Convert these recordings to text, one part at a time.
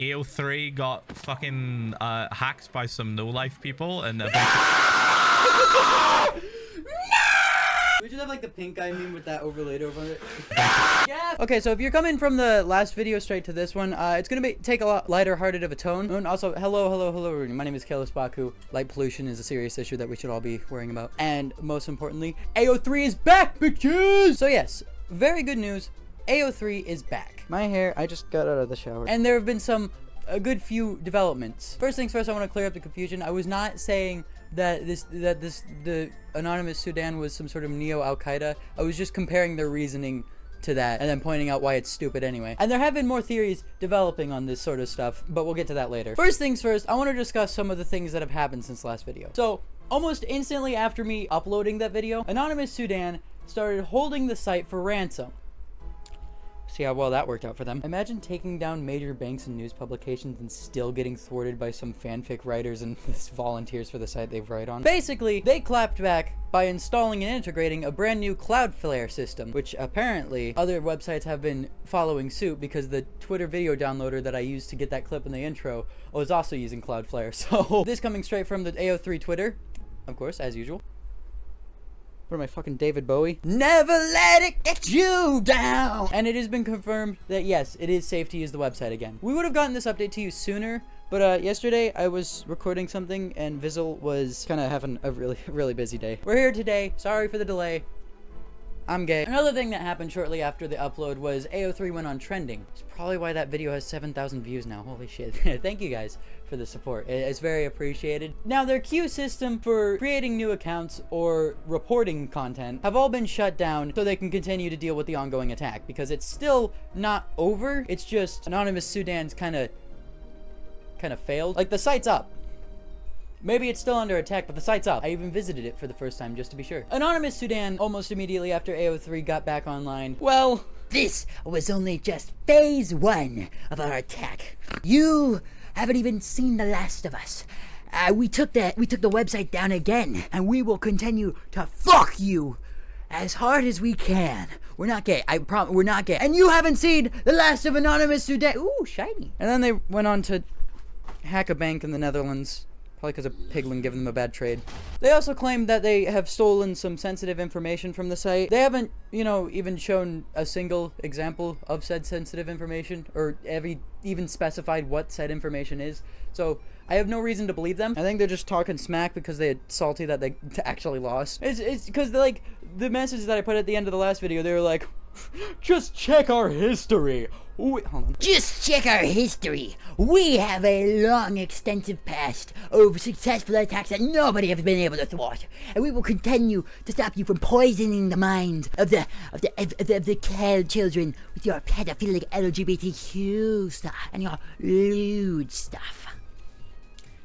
AO3 got fucking hacked by some no-life people and We should have like the pink guy meme with that overlaid over it. Yeah. Okay, so if you're coming from the last video straight to this one, it's gonna take a lot lighter-hearted of a tone. And also, hello. My name is Dubaku. Light pollution is a serious issue that we should all be worrying about. And most importantly, AO3 is back, bitches! So yes, very good news. AO3 is back. My hair, I just got out of the shower. And there have been a good few developments. First things first, I want to clear up the confusion. I was not saying that the anonymous Sudan was some sort of neo-Al-Qaeda. I was just comparing their reasoning to that and then pointing out why it's stupid anyway. And there have been more theories developing on this sort of stuff, but we'll get to that later. First things first, I want to discuss some of the things that have happened since last video. So, almost instantly after me uploading that video, anonymous Sudan started holding the site for ransom. See how well that worked out for them. Imagine taking down major banks and news publications and still getting thwarted by some fanfic writers and volunteers for the site they write on. Basically, they clapped back by installing and integrating a brand new Cloudflare system, which apparently other websites have been following suit because the Twitter video downloader that I used to get that clip in the intro was also using Cloudflare. So this coming straight from the AO3 Twitter, of course, as usual. What am I, fucking David Bowie? Never let it get you down! And it has been confirmed that yes, it is safe to use the website again. We would have gotten this update to you sooner, but yesterday I was recording something and Vizzle was kind of having a really busy day. We're here today. Sorry for the delay. I'm gay. Another thing that happened shortly after the upload was AO3 went on trending. It's probably why that video has 7,000 views now. Holy shit. Thank you guys for the support. It's very appreciated. Now, their queue system for creating new accounts or reporting content have all been shut down so they can continue to deal with the ongoing attack because it's still not over. It's just anonymous Sudan's kind of failed. Like, the site's up. Maybe it's still under attack, but the site's up. I even visited it for the first time just to be sure. Anonymous Sudan, almost immediately after AO3 got back online, well, this was only just phase 1 of our attack. You haven't even seen the last of us. We took the website down again, and we will continue to fuck you as hard as we can. We're not gay. I promise. We're not gay. And you haven't seen the last of anonymous Sudan. Ooh, shiny. And then they went on to hack a bank in the Netherlands. Probably because of Piglin giving them a bad trade. They also claim that they have stolen some sensitive information from the site. They haven't, even shown a single example of said sensitive information or even specified what said information is. So I have no reason to believe them. I think they're just talking smack because they're salty that they actually lost. It's because like the message that I put at the end of the last video, they were like, just check our history. Wait, hold on. Just check our history. We have a long, extensive past of successful attacks that nobody has been able to thwart, and we will continue to stop you from poisoning the minds of the children with your pedophilic LGBTQ stuff and your lewd stuff.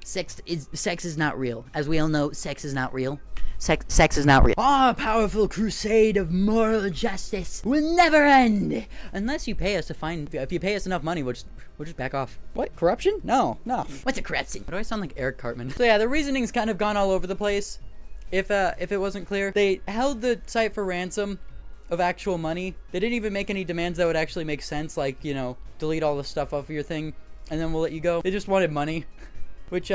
Sex is not real. As we all know, sex is not real. Sex is not real. Our powerful crusade of moral justice will never end unless you pay us if you pay us enough money, we'll just back off. What? Corruption? No. What's a corruption? Why do I sound like Eric Cartman? So yeah, the reasoning's kind of gone all over the place. If it wasn't clear, they held the site for ransom of actual money. They didn't even make any demands that would actually make sense, like, delete all the stuff off of your thing and then we'll let you go. They just wanted money, which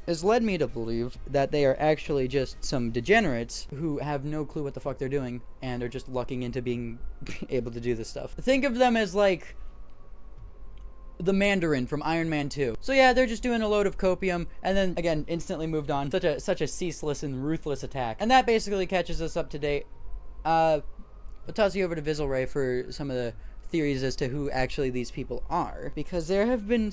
has led me to believe that they are actually just some degenerates who have no clue what the fuck they're doing and are just lucking into being able to do this stuff. Think of them as like the Mandarin from Iron Man 2. So yeah, they're just doing a load of copium and then again instantly moved on. Such a ceaseless and ruthless attack. And that basically catches us up to date. I'll toss you over to Vizzle Ray for some of the theories as to who actually these people are, because there have been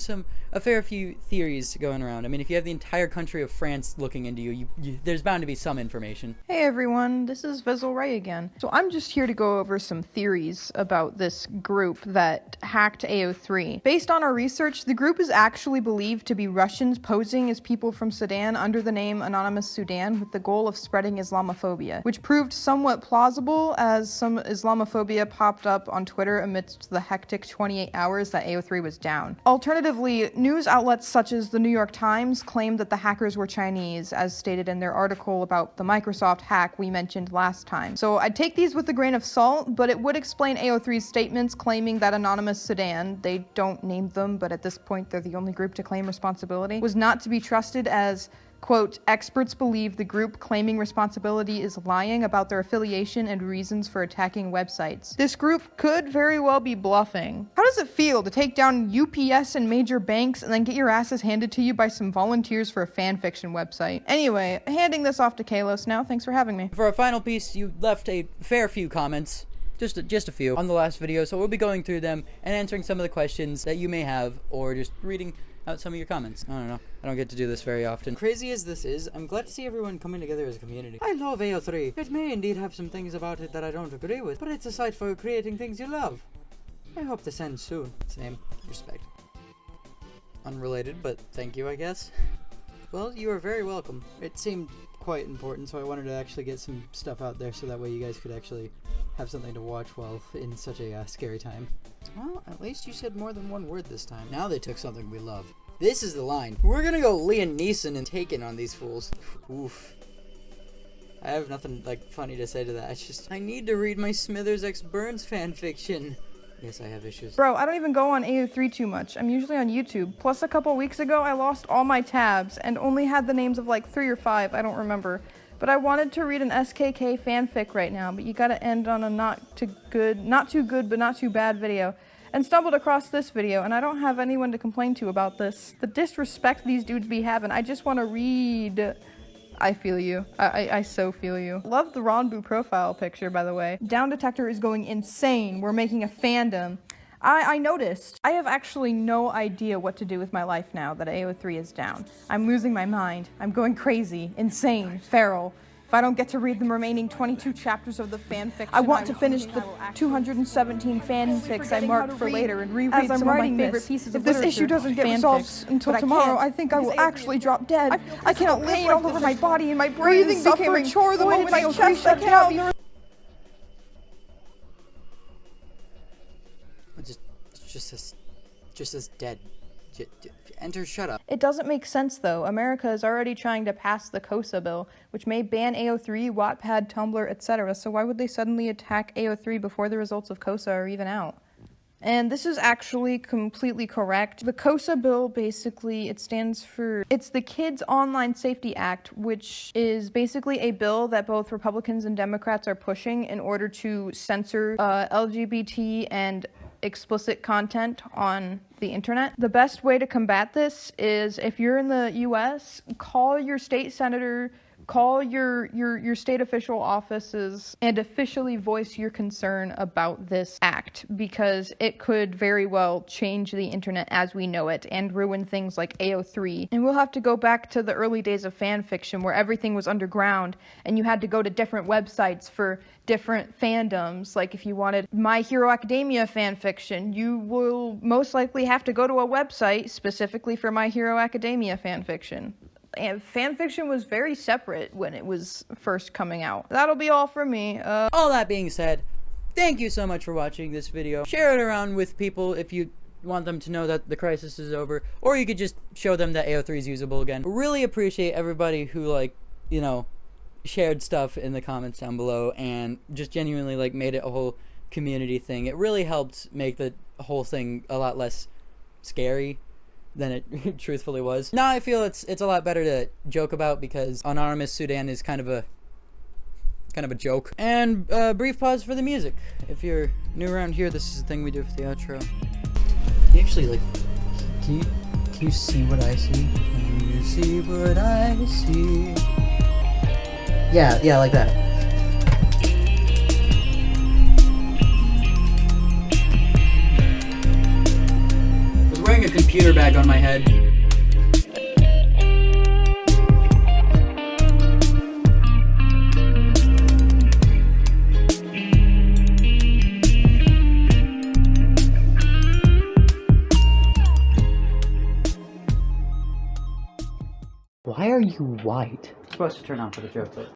a fair few theories going around. I mean, if you have the entire country of France looking into you, there's bound to be some information. Hey everyone, this is Vizzle Ray again. So I'm just here to go over some theories about this group that hacked AO3. Based on our research, the group is actually believed to be Russians posing as people from Sudan under the name Anonymous Sudan with the goal of spreading Islamophobia, which proved somewhat plausible as some Islamophobia popped up on Twitter amidst amidst the hectic 28 hours that AO3 was down. Alternatively, news outlets such as the New York Times claimed that the hackers were Chinese, as stated in their article about the Microsoft hack we mentioned last time. So I'd take these with a grain of salt, but it would explain AO3's statements claiming that anonymous Sudan, they don't name them, but at this point they're the only group to claim responsibility, was not to be trusted as, quote, experts believe the group claiming responsibility is lying about their affiliation and reasons for attacking websites. This group could very well be bluffing. How does it feel to take down UPS and major banks and then get your asses handed to you by some volunteers for a fanfiction website? Anyway, handing this off to Kalos now. Thanks for having me. For our final piece, you left a fair few comments, just a few, on the last video, so we'll be going through them and answering some of the questions that you may have, or just reading out some of your comments. I don't know. I don't get to do this very often. Crazy as this is, I'm glad to see everyone coming together as a community. I love AO3. It may indeed have some things about it that I don't agree with, but it's a site for creating things you love. I hope this ends soon. Same. Respect. Unrelated, but thank you, I guess. Well, you are very welcome. It seemed quite important, so I wanted to actually get some stuff out there so that way you guys could actually have something to watch while in such a scary time. Well, at least you said more than one word this time. Now they took something we love. This is the line. We're gonna go Liam Neeson and Taken on these fools. Oof. I have nothing, like, funny to say to that. It's just, I need to read my Smithers X Burns fanfiction. Yes, I have issues. Bro, I don't even go on AO3 too much. I'm usually on YouTube. Plus, a couple weeks ago, I lost all my tabs and only had the names of like 3 or 5, I don't remember. But I wanted to read an SKK fanfic right now, but you gotta end on a not too good but not too bad video. And stumbled across this video, and I don't have anyone to complain to about this. The disrespect these dudes be having, I just want to read. I feel you. I so feel you. Love the Ronbu profile picture, by the way. Down Detector is going insane. We're making a fandom. I noticed. I have actually no idea what to do with my life now that AO3 is down. I'm losing my mind. I'm going crazy, insane, feral. If I don't get to read the remaining 22 chapters of the fanfiction, I want to finish the 217 fanfics I marked for later and reread some of my favorite pieces of literature. If this issue doesn't get resolved until tomorrow, I think I will actually drop dead. I cannot pain all over my body and my breathing became a chore the moment my chest shut down. Just as dead. Enter shut up. It doesn't make sense though. America is already trying to pass the KOSA bill, which may ban AO3, Wattpad, Tumblr, etc. So why would they suddenly attack AO3 before the results of KOSA are even out? And this is actually completely correct. The KOSA bill, basically, it's the Kids Online Safety Act, which is basically a bill that both Republicans and Democrats are pushing in order to censor LGBT and explicit content on the internet. The best way to combat this is, if you're in the US, call your state senator, call your state official offices, and officially voice your concern about this act, because it could very well change the internet as we know it and ruin things like AO3. And we'll have to go back to the early days of fanfiction where everything was underground and you had to go to different websites for different fandoms. Like if you wanted My Hero Academia fanfiction, you will most likely have to go to a website specifically for My Hero Academia fanfiction. And fanfiction was very separate when it was first coming out. That'll be all from me. All that being said, thank you so much for watching this video. Share it around with people if you want them to know that the crisis is over, or you could just show them that AO3 is usable again. Really appreciate everybody who, like, you know, shared stuff in the comments down below and just genuinely, like, made it a whole community thing. It really helped make the whole thing a lot less scary than it truthfully was. Now I feel it's a lot better to joke about, because anonymous Sudan is kind of a joke. And brief pause for the music. If you're new around here, this is the thing we do for the outro. Can you actually, like, can you see what I see? Can you see what I see? Yeah, like that. Wearing a computer bag on my head. Why are you white? It's supposed to turn on for the joke, but